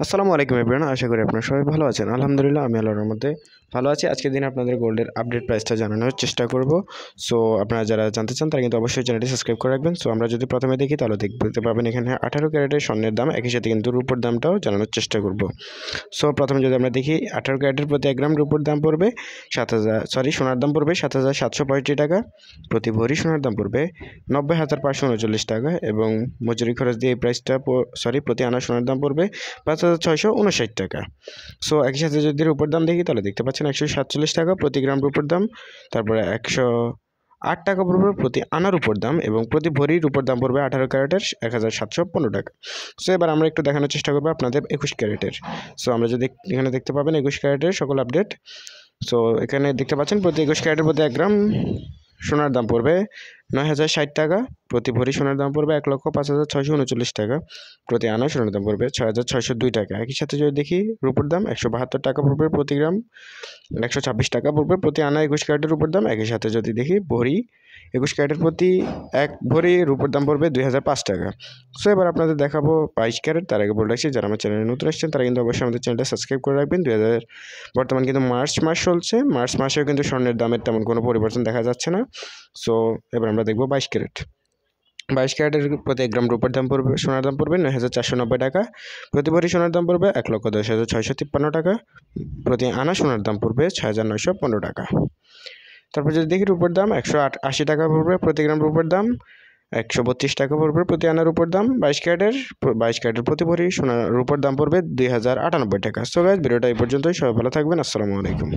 আসসালামু আলাইকুম এভরিওয়ান, আশা করি আপনারা সবাই ভালো আছেন। আলহামদুলিল্লাহ আমি আল্লাহর রহমতে ভালো আছি। আজকের দিনে আপনাদের গোল্ডের আপডেট প্রাইসটা জানানোর চেষ্টা করব। সো আপনারা যারা জানতে চান তারা কিন্তু অবশ্যই চ্যানেলটি সাবস্ক্রাইব করে রাখবেন। সো আমরা যদি প্রথমে দেখি তাহলে দেখতে পাবেন এখানে 18 ক্যারেটের স্বর্ণের দাম, একই সাথে কিন্তু রূপোর দামটাও জানানোর চেষ্টা করব। সো প্রথমে যদি আমরা দেখি 18 ক্যারেটের প্রতি 1 গ্রাম রূপোর দাম পড়বে সোনার দাম পড়বে 7,765 টাকা। প্রতি ভরি সোনার দাম পড়বে 90,539 টাকা এবং মজুরি খরচ দিয়ে এই প্রাইসটা প্রতি আনা সোনার দাম পড়বে 5,659 টাকা। সো একই সাথে যদি রূপোর দাম দেখি তাহলে দেখতে পাচ্ছেন 147 টাকা প্রতি গ্রাম রূপোর দাম, তারপরে 108 টাকা পড়বে প্রতি আনার উপর দাম এবং প্রতি ভরির উপর দাম পড়বে 18 ক্যারেটের 1,715 টাকা। সো এবার আমরা একটু দেখানোর চেষ্টা করবো আপনাদের 21 ক্যারেটের। সো আমরা যদি এখানে দেখতে পাবেন 21 ক্যারেটের সকল আপডেট। সো এখানে দেখতে পাচ্ছেন প্রতি 21 ক্যারেটের প্রতি 1 গ্রাম সোনার দাম পড়বে 9,060 টাকা। প্রতি ভরি সোনার দাম পড়বে 1,05,639 টাকা। প্রতি আনা সোনার দাম পড়বে 6,602 টাকা। একই সাথে যদি দেখি রূপোর দাম 172 টাকা পড়বে প্রতি গ্রাম, 126 টাকা পড়বে প্রতি আনা 21 ক্যারেটের রূপোর দাম। একই সাথে যদি দেখি ভরি 21 ক্যারেটের প্রতি 1 ভরি রূপোর দাম পড়বে 2,005 টাকা। সো এবার আপনাদের দেখাবো 22 ক্যারেট। তার আগে বলে রাখছি যারা আমার চ্যানেলে নতুন আসছেন তারা কিন্তু অবশ্যই আমাদের চ্যানেলটা সাবস্ক্রাইব করে রাখবেন। বর্তমান কিন্তু মার্চ মাস চলছে, মার্চ মাসেও কিন্তু স্বর্ণের দামের তেমন কোনো পরিবর্তন দেখা যাচ্ছে না। সো এবার আমরা দেখব 22 ক্যারেট। 22 ক্যারেটের প্রতি 1 গ্রাম রূপোর দাম পড়বে সোনার দাম পড়বে 9,490 টাকা। প্রতি ভরি সোনার দাম পড়বে 1,10,653 টাকা। প্রতি আনা সোনার দাম পড়বে 6,915 টাকা। তারপর যদি দেখি রূপোর দাম 180 টাকা পড়বে প্রতি গ্রাম রূপোর দাম, 132 টাকা পড়বে প্রতি আনার রূপোর দাম। 22 ক্যারেটের প্রতি ভরি সোনার রূপোর দাম পড়বে 2,098 টাকা। সো গাইস, ভিডিওটা এই পর্যন্তই। সবাই ভালো থাকবেন। আসসালামু আলাইকুম।